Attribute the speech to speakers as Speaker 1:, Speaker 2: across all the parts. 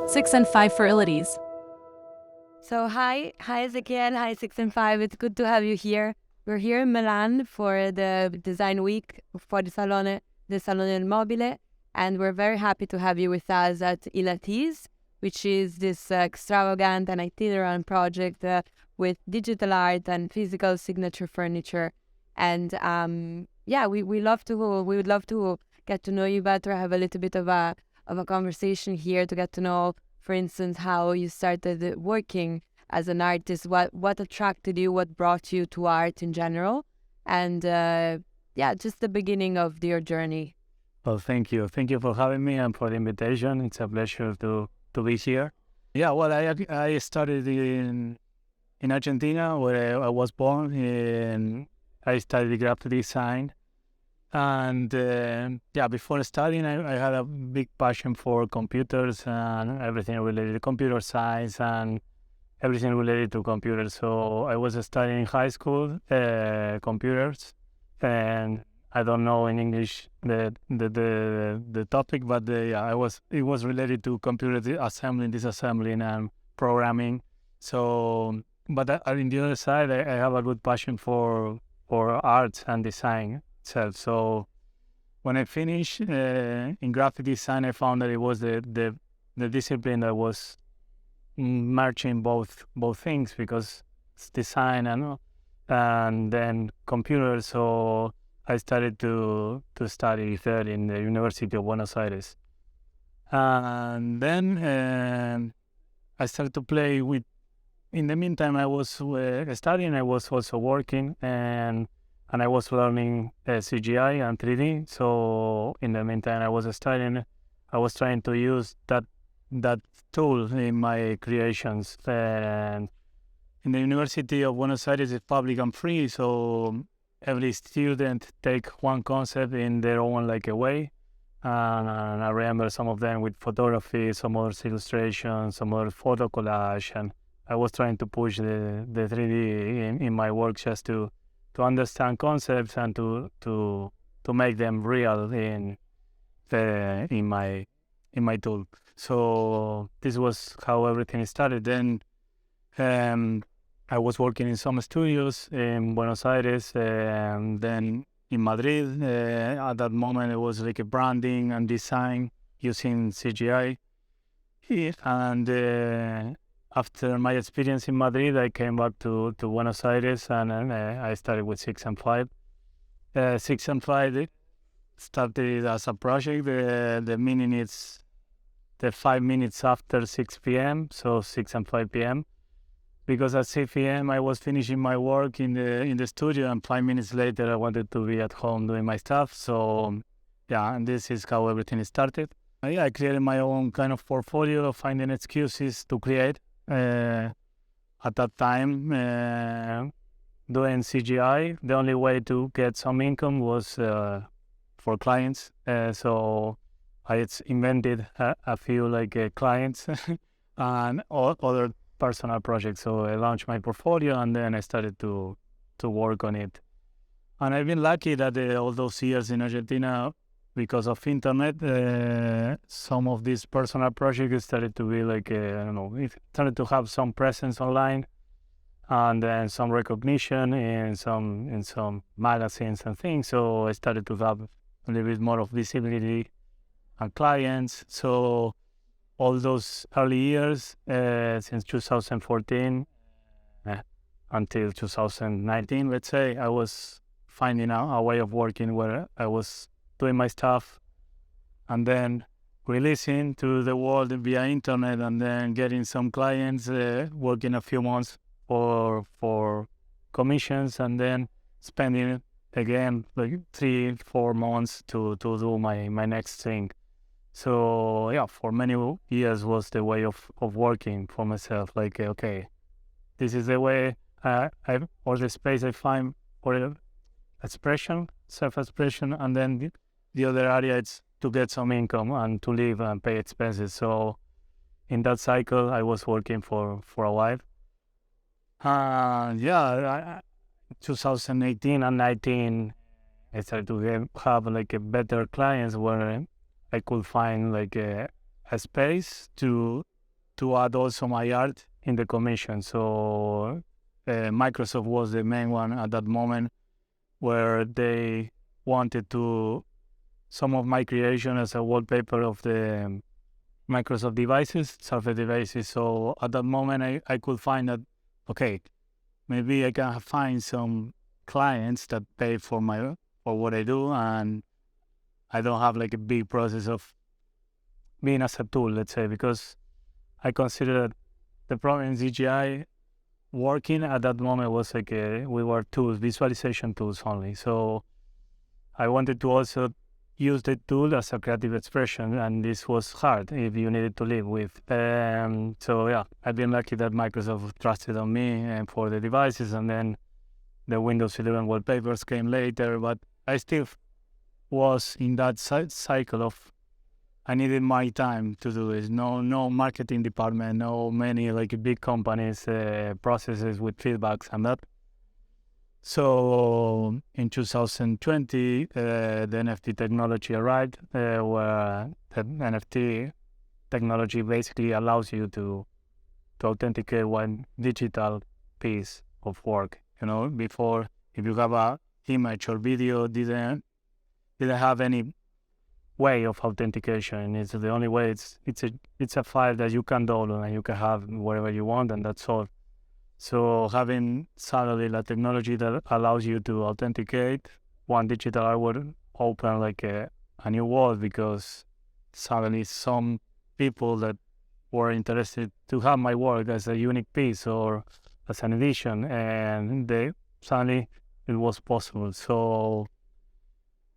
Speaker 1: 6 and 5 for Iliades.
Speaker 2: So hi Ezequiel, hi 6 and 5. It's good to have you here. We're here in Milan for the design week Fuorisalone, the Salone del Mobile, and we're very happy to have you with us at Iliades, which is this extravagant and itinerant project with digital art and physical signature furniture. And we would love to get to know you better, have a little bit of a conversation here to get to know, for instance, how you started working as an artist, what attracted you, what brought you to art in general, and just the beginning of your journey.
Speaker 3: Well, thank you. Thank you for having me and for the invitation. It's a pleasure to be here. Yeah, well, I started in Argentina, where I was born, and I studied graphic design. And before studying, I had a big passion for computers and everything related to computer science and everything related to computers. So I was studying in high school computers, and I don't know in English the topic, but it was related to computer assembling, disassembling, and programming. So, but on the other side, I have a good passion for arts and design itself. So when I finished in graphic design, I found that it was the discipline that was merging both things, because it's design and then computers. So I started to study there in the University of Buenos Aires, and then I started to play with. In the meantime, I was studying. I was also working, and I was learning CGI and 3D. So in the meantime, I was studying. I was trying to use that tool in my creations. And in the University of Buenos Aires, it's public and free. So every student take one concept in their own way. And I remember some of them with photography, some others illustration, some other photo collage, and I was trying to push the 3D in my work, just to understand concepts and to make them real in my tool. So this was how everything started. Then I was working in some studios in Buenos Aires, and then in Madrid. At that moment, it was like a branding and design using CGI. And after my experience in Madrid, I came back to Buenos Aires, and I started with 6 and 5. 6 and 5 started as a project. The meaning is the 5 minutes after 6 p.m., so 6 and 5 p.m. Because at 6 p.m. I was finishing my work in the studio, and 5 minutes later I wanted to be at home doing my stuff. So and this is how everything started. I created my own kind of portfolio, finding excuses to create. At that time, doing CGI, the only way to get some income was for clients. So I invented a few clients and other personal projects. So I launched my portfolio, and then I started to work on it. And I've been lucky that all those years in Argentina, because of internet, some of these personal projects started to be it started to have some presence online, and then some recognition in some magazines and things. So I started to have a little bit more of visibility and clients. So all those early years, since 2014 until 2019, let's say, I was finding a way of working where I was doing my stuff and then releasing to the world via internet, and then getting some clients, working a few months for commissions, and then spending again 3-4 months to do my next thing. So for many years was the way of working for myself. Okay, this is the way or the space I find for expression, self-expression, and then the other area is to get some income and to live and pay expenses. So in that cycle, I was working for a while. 2018 and 19, I started to have a better clients where I could find a space to to add also my art in the commission. So Microsoft was the main one at that moment, where they wanted to some of my creation as a wallpaper of the Microsoft devices, Surface devices. So at that moment, I could find that, okay, maybe I can find some clients that pay for what I do, and I don't have like a big process of being as a tool, let's say, because I consider that the problem in CGI working at that moment was like we were tools, visualization tools only. So I wanted to also use the tool as a creative expression, and this was hard if you needed to live with. So yeah, I've been lucky that Microsoft trusted on me for the devices, and then the Windows 11 wallpapers came later, but I still was in that cycle of I needed my time to do this. No marketing department, no many like big companies, processes with feedbacks and that. So in 2020, the NFT technology arrived, where the NFT technology basically allows you to authenticate one digital piece of work. You know, before, if you have a image or video, didn't have any way of authentication. It's the only way. It's a file that you can download and you can have wherever you want, and that's all. So having suddenly the technology that allows you to authenticate one digital art would open like a new world, because suddenly some people that were interested to have my work as a unique piece or as an edition, and they suddenly it was possible. So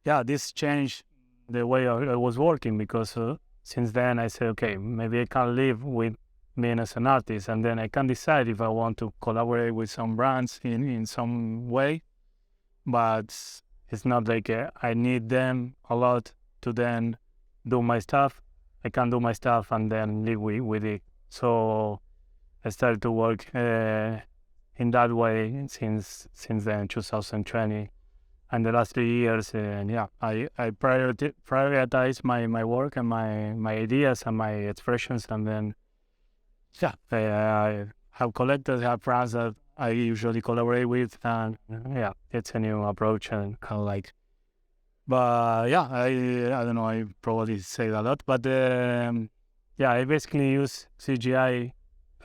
Speaker 3: yeah, this changed the way I was working, because since then I said, okay, maybe I can live with being as an artist, and then I can decide if I want to collaborate with some brands in some way, but it's not like I need them a lot to then do my stuff. I can do my stuff and then live with it. So I started to work in that way since then, 2020. And the last 3 years, I prioritize my work and my ideas and my expressions, and then I have collectors, have brands that I usually collaborate with, and it's a new approach and kind of like. But I don't know, I probably say that a lot, but I basically use CGI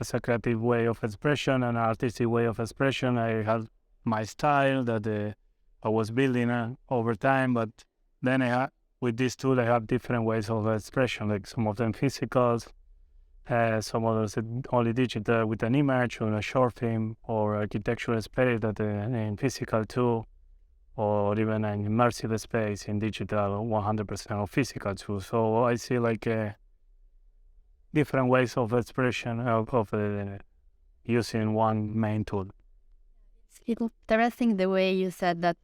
Speaker 3: as a creative way of expression and an artistic way of expression. I have my style that I was building over time, but then with this tool I have different ways of expression, like some of them physicals, some others only digital with an image or a short film, or architectural space that in physical too, or even an immersive space in digital 100% of physical too. So I see like different ways of expression of using one main tool.
Speaker 2: It's interesting the way you said that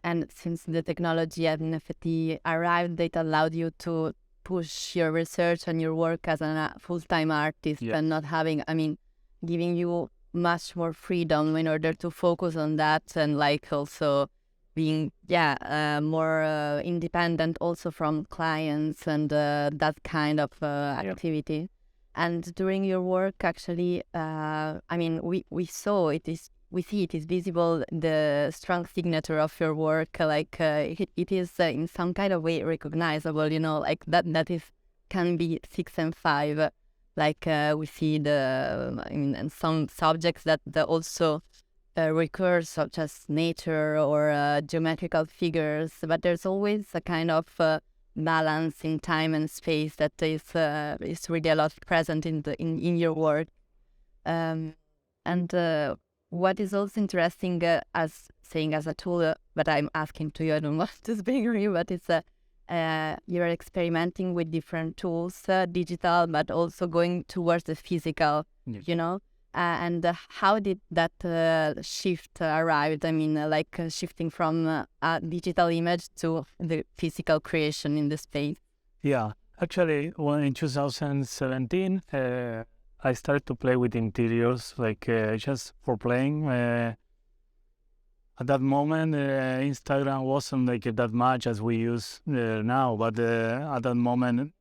Speaker 2: and since the technology of NFT arrived, it allowed you to push your research and your work as a full-time artist, and not having, giving you much more freedom in order to focus on that, and like also being more independent also from clients and that kind of activity. And during your work, actually, we see it is visible, the strong signature of your work, like it is in some kind of way recognizable, like that is can be 6 and 5, like we see and some subjects that also recur, such as nature or geometrical figures, but there's always a kind of balance in time and space that is really a lot present in your work, and what is also interesting, as saying as a tool, but I'm asking to you, I don't want to speak for you, but it's you're experimenting with different tools, digital, but also going towards the physical, and how did that shift arrive? Shifting from a digital image to the physical creation in the space.
Speaker 3: Yeah, actually, in 2017, I started to play with interiors, like just for playing. At that moment, Instagram wasn't like that much as we use now, but at that moment,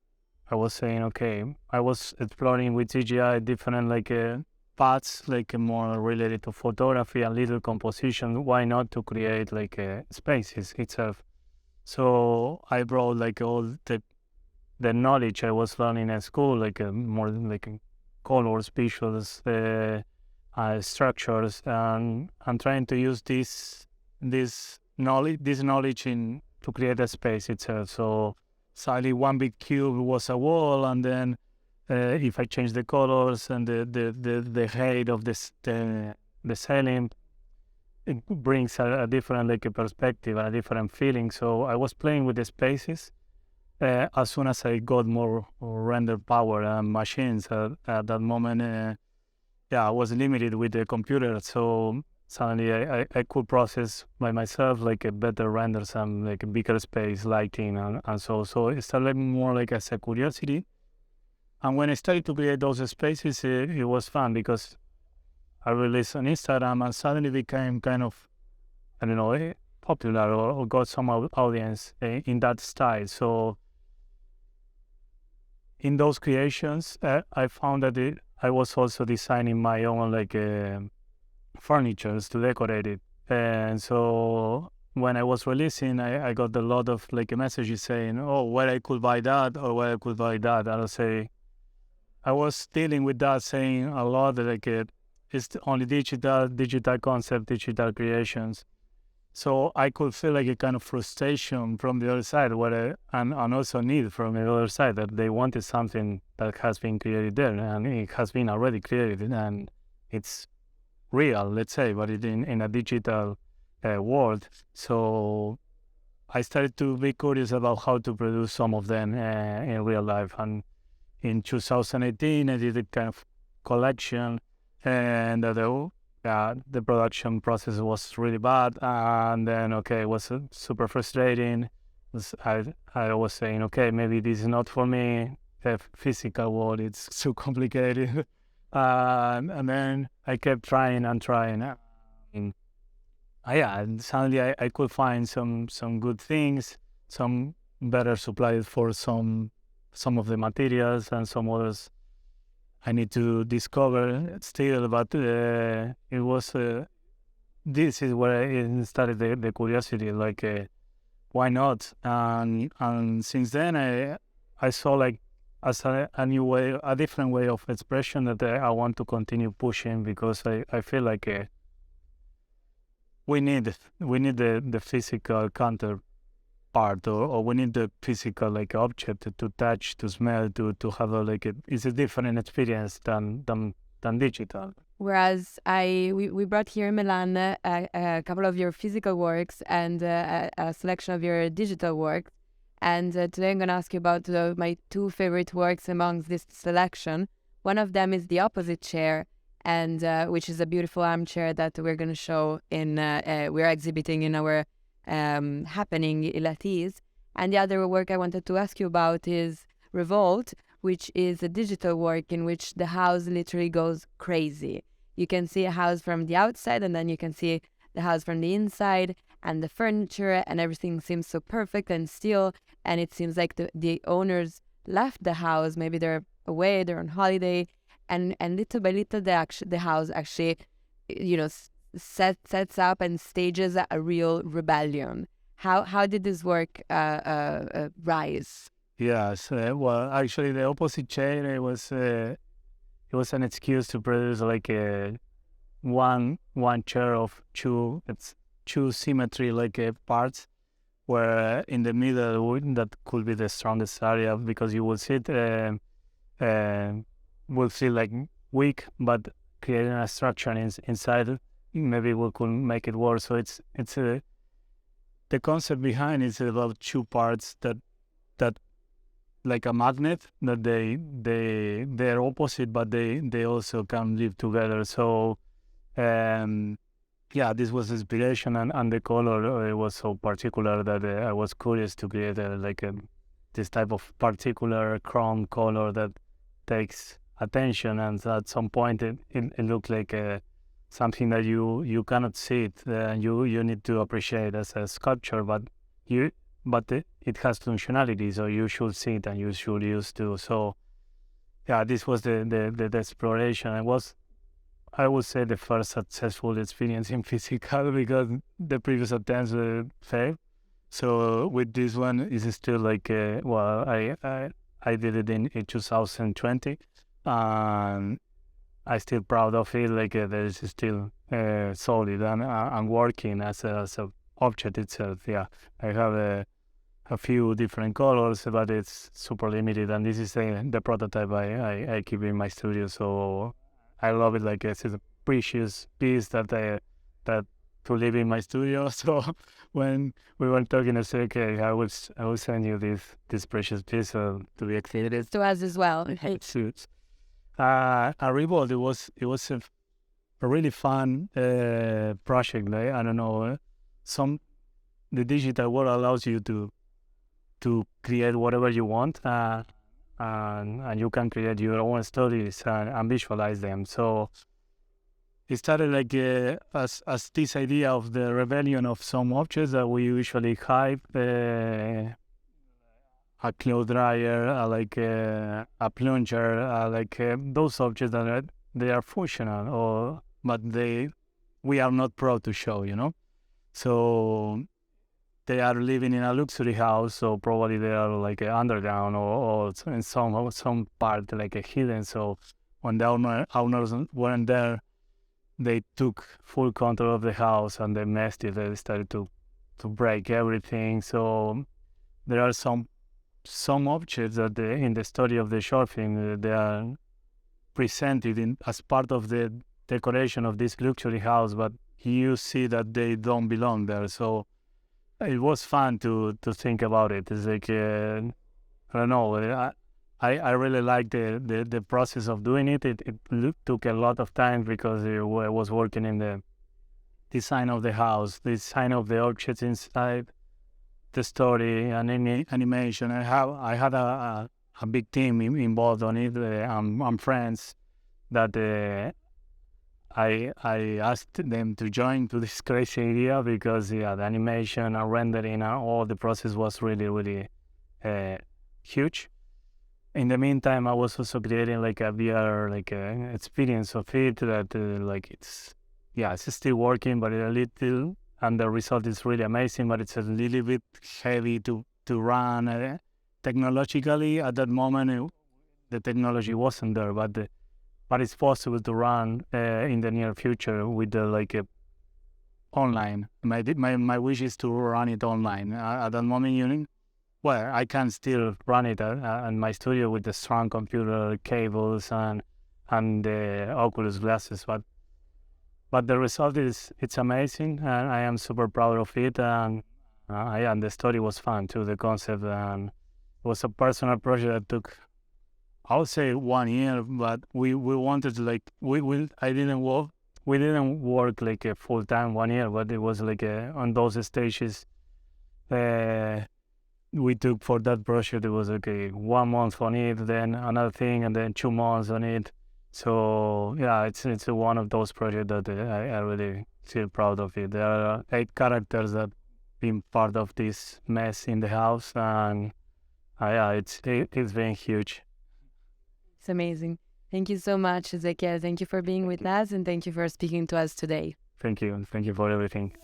Speaker 3: I was saying, okay, I was exploring with CGI different paths, more related to photography and little composition. Why not to create spaces itself? So I brought all the knowledge I was learning at school, more colors, visuals, structures, and I'm trying to use this knowledge in to create a space itself. So suddenly one big cube was a wall, and then if I change the colors and the height of the ceiling, it brings a different a perspective, a different feeling. So I was playing with the spaces. As soon as I got more render power and machines at that moment, I was limited with the computer. So suddenly I could process by myself a better renders and a bigger space, lighting, and so it started more as a curiosity. And when I started to create those spaces, it was fun because I released on Instagram and suddenly became kind of, I don't know, popular or got some audience in that style. So in those creations, I found that I was also designing my own furnitures to decorate it. And so when I was releasing, I got a lot of messages saying, oh, where I could buy that or where I could buy that. And I was dealing with that, saying a lot that it's only digital concept, digital creations. So I could feel a kind of frustration from the other side, and also need from the other side that they wanted something that has been created there, and it has been already created, and it's real, let's say, but it in a digital world. So I started to be curious about how to produce some of them in real life, and in 2018 I did a kind of collection, and the production process was really bad, and then it was super frustrating. I was saying, okay, maybe this is not for me. The physical world, it's too complicated. And then I kept trying and trying. And suddenly I could find some good things, some better supplies for some of the materials, and some others I need to discover still, but it was, this is where I started the curiosity, why not? And since then I saw as a new way, a different way of expression that I want to continue pushing, because I feel we need the physical counterpart, or we need the physical object to touch, to smell, to have it's a different experience than digital.
Speaker 2: Whereas we brought here in Milan a couple of your physical works and a selection of your digital works. And today I'm going to ask you about my two favorite works amongst this selection. One of them is the opposite chair, and which is a beautiful armchair that we're going to show we're exhibiting in our happening Ilatis. And the other work I wanted to ask you about is Revolt, which is a digital work in which the house literally goes crazy. You can see a house from the outside, and then you can see the house from the inside, and the furniture and everything seems so perfect and still, and it seems like the owners left the house. Maybe they're away, they're on holiday, and little by little the house actually, sets up and stages a real rebellion. How did this work rise?
Speaker 3: Yes, well, actually, the opposite chair, it was an excuse to produce one chair of two symmetry parts, where in the middle that could be the strongest area, because you will sit will feel weak, but creating a structure inside, maybe we could make it work. So it's the concept behind is about two parts that like a magnet, that they're opposite, but they also can live together. So this was inspiration, and the color it was so particular that I was curious to create this type of particular chrome color that takes attention, and at some point it looked like something that you cannot see it, and you need to appreciate as a sculpture, but but it has functionality, so you should see it and you should use to. So yeah, this was the exploration. It was, I would say, the first successful experience in physical because the previous attempts failed. So with this one, it's still like, well, I did it in 2020, and I still proud of it. Like there is still solid and working as a object itself. Yeah, I have a few different colors, but it's super limited. And this is the prototype I keep in my studio. So I love it. Like it's a precious piece that to live in my studio. So when we were talking, I said, okay, I will send you this precious piece to be exhibited.
Speaker 2: To us as well.
Speaker 3: Suits. A Revolt, it was a really fun project. Like, I don't know, the digital world allows you to create whatever you want, and you can create your own stories and visualize them. So it started like as this idea of the rebellion of some objects that we usually hide. A clothes dryer, a plunger, those objects that they are functional, but we are not proud to show, So they are living in a luxury house, so probably they are like underground or in some part like hidden. So when the owners weren't there, they took full control of the house and they messed it. They started to break everything. So there are some objects that in the story of the short film they are presented as part of the decoration of this luxury house, but you see that they don't belong there. So it was fun to think about it. It's like I don't know. I really like the process of doing it. It took a lot of time because I was working in the design of the house, design of the objects inside, the story and animation. I had a big team involved on it. I'm friends that I asked them to join to this crazy idea because the animation and rendering and all the process was really huge. In the meantime, I was also creating like a VR experience of it that it's still working, but a little. And the result is really amazing, but it's a little bit heavy to run. Technologically, at that moment, the technology wasn't there, but it's possible to run in the near future with online. My wish is to run it online. At that moment, I can still run it in my studio with the strong computer cables and the Oculus glasses, but the result it's amazing, and I am super proud of it. And the story was fun too, the concept, and it was a personal project that took, I would say, 1 year. But we wanted to we didn't work like a full time 1 year, but it was like on those stages. We took for that project. It was 1 month on it, then another thing, and then 2 months on it. So yeah, it's one of those projects that I really feel proud of it. There are 8 characters that been part of this mess in the house, and it's been huge.
Speaker 2: It's amazing. Thank you so much, Ezequiel. Thank you for being with us, and thank you for speaking to us today.
Speaker 3: Thank you for everything.